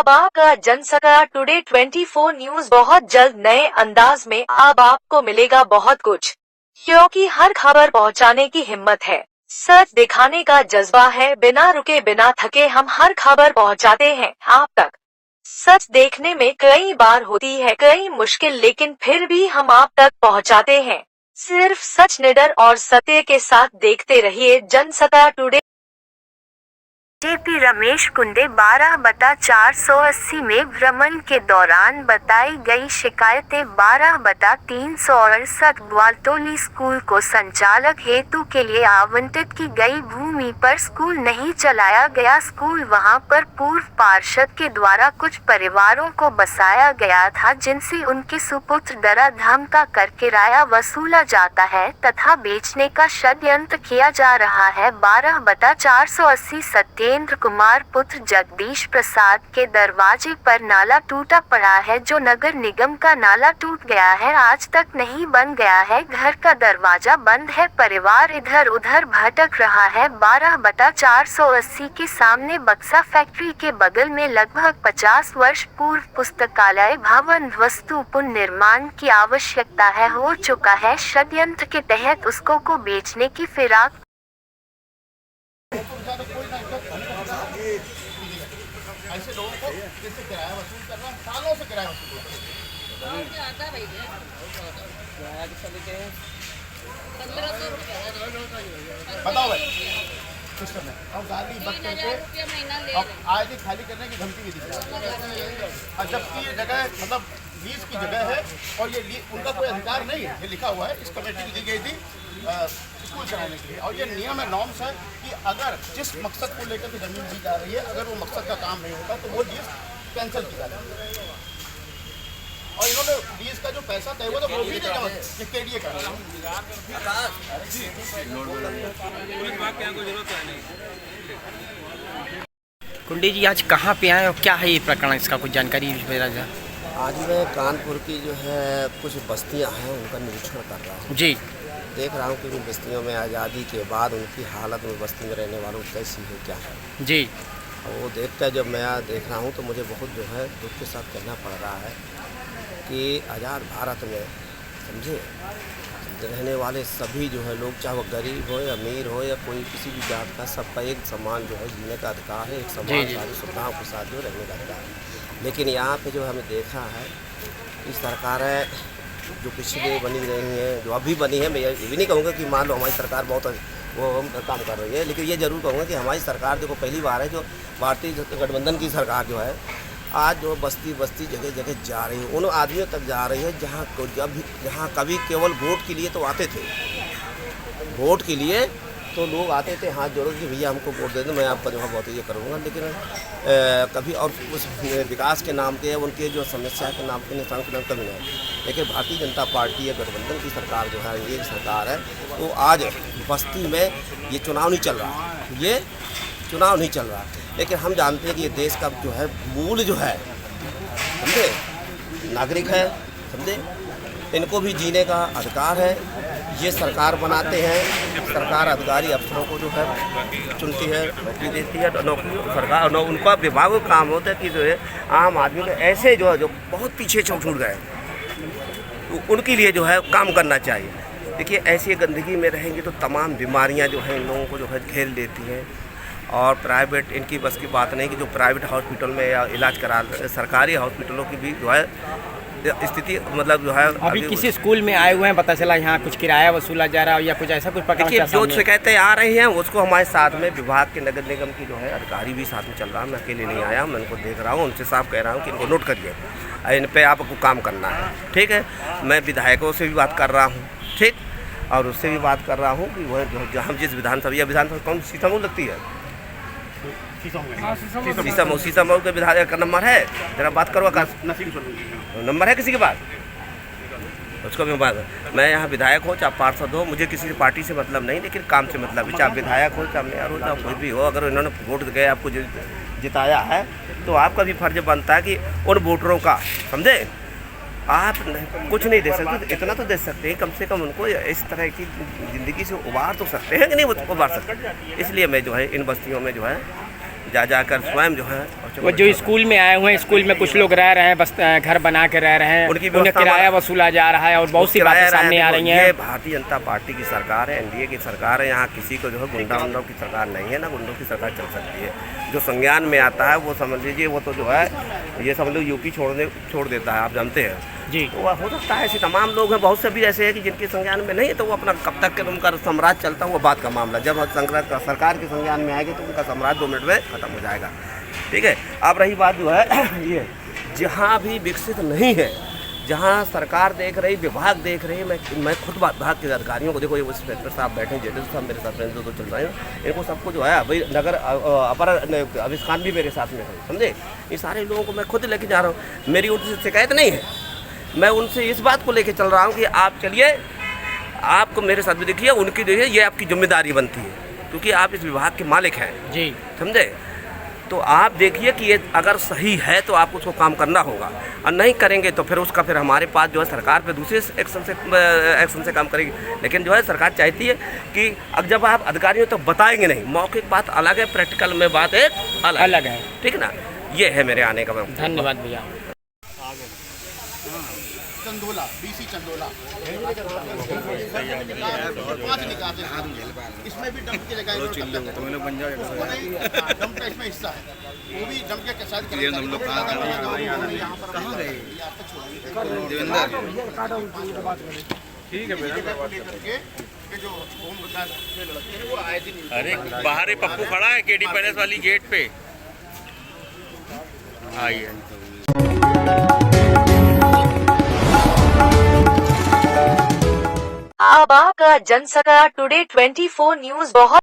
आपका Jansatta today 24 news बहुत जल्द नए अंदाज में अब आपको मिलेगा बहुत कुछ, क्योंकि हर खबर पहुंचाने की हिम्मत है, सच दिखाने का जज्बा है। बिना रुके बिना थके हम हर खबर पहुंचाते हैं आप तक। सच देखने में कई बार होती है कई मुश्किल, लेकिन फिर भी हम आप तक पहुंचाते हैं। सिर्फ सच, निडर और सत्य के साथ देखते रहिए जनसत्ता टुडे। जेपी रमेश कुंडे 12/480 में भ्रमण के दौरान बताई गई शिकायतें 12/368 ग्वालटोली स्कूल को संचालक हेतु के लिए आवंटित की गई भूमि पर स्कूल नहीं चलाया गया। स्कूल वहां पर पूर्व पार्षद के द्वारा कुछ परिवारों को बसाया गया था, जिनसे उनके सुपुत्र धरा-धमका कर किराया वसूला जाता है तथा बेचने का षड्यंत्र किया जा रहा है। 12/480 सत्येंद्र कुमार पुत्र जगदीश प्रसाद के दरवाजे पर नाला टूटा पड़ा है, जो नगर निगम का नाला टूट गया है, आज तक नहीं बन गया है। घर का दरवाजा बंद है, परिवार इधर उधर भटक रहा है। 12/480 के सामने बक्सा फैक्ट्री के बगल में लगभग 50 वर्ष पूर्व पुस्तकालय भवन वस्तु पुनर्निर्माण की आवश्यकता है, हो चुका है। षड्यंत्र के तहत उसको बेचने की फिराक ऐसे लोगों को जैसे किराया वसूल कर रहा है, सालों से किराया वसूल कर रहा है। बताओ भाई सिस्टम है और गाली बंद करके और आज ही खाली करने की धमकी भी दी जाए, और जबकि ये जगह मतलब लीज की जगह है और ये उनका कोई अधिकार नहीं है। ये लिखा हुआ है, इस कमेटी दी गई थी स्कूल चलाने के लिए, और ये नियम है, नॉर्म्स है कि अगर जिस मकसद को लेकर के जमीन दी जा रही है, अगर वो मकसद का काम नहीं होता तो वो लीज कैंसिल की जाती है। और इन्होंने लीज का जो पैसा तय हुआ था वो भी नहीं जिसके लिए कर कुंडी जी, आज कहाँ पे आए और क्या है ये प्रकरण, इसका कुछ जानकारी मेरा जा। आज मैं कानपुर की जो है कुछ बस्तियां हैं उनका निरीक्षण कर रहा हूँ जी। देख रहा हूँ कि उन बस्तियों में आज़ादी के बाद उनकी हालत में बस्ती में रहने वालों की कैसी है, क्या है जी। और वो देखकर जब मैं देख रहा हूँ तो मुझे बहुत जो है दुख के साथ कहना पड़ रहा है कि आज़ाद भारत में समझे रहने वाले सभी जो है लोग, चाहे वो गरीब हो या अमीर हो या कोई किसी भी जात का, सबका एक समान जो है जीने का अधिकार है, एक समान सारी सुविधाओं के साथ जो रहने का अधिकार है। लेकिन यहाँ पे जो हमें देखा है कि सरकारें जो पिछले बनी रही हैं, जो अभी बनी है, मैं ये भी नहीं कहूँगा कि मान लो हमारी सरकार बहुत वो काम कर रही है, लेकिन ये ज़रूर कहूँगा कि हमारी सरकार देखो पहली बार है जो भारतीय गठबंधन की सरकार जो है आज जो बस्ती बस्ती जगह जगह जा रही है, उन आदमियों तक जा रही है जहाँ कभी केवल वोट के लिए तो आते थे, वोट के लिए तो लोग आते थे हाथ जोड़ के भैया हमको वोट दे दो, मैं आपका जो है बहुत ये करूँगा, लेकिन कभी और उस विकास के नाम के उनके जो समस्या के नाम के निशान के नाम कभी नहीं। लेकिन भारतीय जनता पार्टी या गठबंधन की सरकार जो है, ये सरकार है, तो आज बस्ती में ये चुनाव नहीं चल रहा, ये चुनाव नहीं चल रहा, लेकिन हम जानते हैं कि ये देश का जो है मूल जो है समझे नागरिक है, समझे इनको भी जीने का अधिकार है। ये सरकार बनाते हैं, सरकार अधिकारी अफसरों को जो है चुनती है, नौकरी देती है, नौकरी सरकार उनका विभाग का काम होता है कि जो है आम आदमी को ऐसे जो है जो बहुत पीछे छूट गए तो उनके लिए जो है काम करना चाहिए। देखिए ऐसी गंदगी में रहेंगे तो तमाम बीमारियां जो हैं इन लोगों को जो है घेर लेती हैं, और प्राइवेट इनकी बस की बात नहीं कि जो प्राइवेट हॉस्पिटल में या इलाज करा, सरकारी हॉस्पिटलों की भी जो है स्थिति मतलब जो है अभी किसी स्कूल में आए हुए हैं, पता चला यहाँ कुछ किराया वसूला जा रहा है या कुछ ऐसा कुछ पकड़ के जो शिकायतें आ रही हैं उसको हमारे साथ में विभाग के नगर निगम की जो है अधिकारी भी साथ में चल रहा है। मैं अकेले नहीं आया, मैं उनको देख रहा हूँ, उनसे साफ कह रहा हूँ कि इनको नोट करिए, इन पर आपको काम करना है, ठीक है। मैं विधायकों से भी बात कर रहा हूँ, ठीक, और उससे भी बात कर रहा हूँ कि वह जहाँ जिस विधानसभा कौन सीतामऊ लगती है, सीतामऊ के विधायक का नंबर है, जरा बात करो, नंबर है किसी के पास, उसको भी मैं यहाँ विधायक हो चाहे पार्षद हो, मुझे किसी पार्टी से मतलब नहीं, लेकिन काम से मतलब है। चाहे विधायक हो चाहे मेयर हो चाहे कोई भी हो, अगर इन्होंने वोट गए आपको जिताया है तो आपका भी फर्ज बनता है कि उन वोटरों का समझे आप कुछ नहीं दे सकते तो इतना तो दे सकते हैं, कम से कम उनको इस तरह की ज़िंदगी से उबार तो सकते हैं कि नहीं उबार सकते। इसलिए मैं जो है इन बस्तियों में जो है जाकर स्वयं जो है और वो जो स्कूल में आए हुए हैं, स्कूल में कुछ लोग रह रहे हैं, बस घर बना के रह रहे हैं, उन्हें किराया वसूला जा रहा है और बहुत सी बातें सामने आ रही हैं। ये भारतीय जनता पार्टी की सरकार है, एनडीए की सरकार है। यहाँ किसी को जो है गुंडा उंडों की सरकार नहीं है, ना गुंडों की सरकार चल सकती है। जो संज्ञान में आता है वो समझ लीजिए, वो तो जो है ये समझ लो यूपी छोड़ देता है, आप जानते हैं जी। तो हो सकता है ऐसे तमाम लोग हैं, बहुत से भी ऐसे हैं कि जिनके संज्ञान में नहीं है, तो वो अपना कब तक के उनका साम्राज्य चलता है वो बात का मामला। जब सरकार के संज्ञान में आएगी तो उनका साम्राज्य 2 मिनट में खत्म हो जाएगा। ठीक है। अब रही बात जो है ये जहाँ भी विकसित नहीं है, जहाँ सरकार देख रही, विभाग देख रही, मैं खुद विभाग के अधिकारियों को देखो, ये इंस्पेक्टर साहब बैठे, जेडीओ साहब मेरे साथ दो चल रहे हैं, इनको सबको जो है अभी नगर अपर अविश खान भी मेरे साथ में है, समझे। ये सारे लोगों को मैं खुद लेके जा रहा हूँ, मेरी उनसे शिकायत नहीं है। मैं उनसे इस बात को लेके चल रहा हूँ कि आप चलिए, आपको मेरे साथ भी देखिए, उनकी देखिए, ये आपकी जिम्मेदारी बनती है क्योंकि आप इस विभाग के मालिक हैं जी, समझे। तो आप देखिए कि ये अगर सही है तो आप उसको काम करना होगा, और नहीं करेंगे तो फिर हमारे पास जो है सरकार पे दूसरे एक्शन से काम करेगी। लेकिन जो है सरकार चाहती है कि अब जब आप अधिकारियों तो बताएंगे नहीं, मौखिक बात अलग है, प्रैक्टिकल में बात एक अलग है। ठीक ना, ये है मेरे आने का। धन्यवाद भैया। चंदोला, बीसी चंदोला 5 निकासी, इसमें भी डंप की जगह डंप का इसमें हिस्सा है, वो भी डंप के साथ ठीक है। जो होम विकास के लड़के हैं वो आए दिन, अरे बाहर ही पप्पू खड़ा है केडी पैलेस वाली गेट पे, आइए। अब आपका जनसका टुडे 24 न्यूज़ बहुत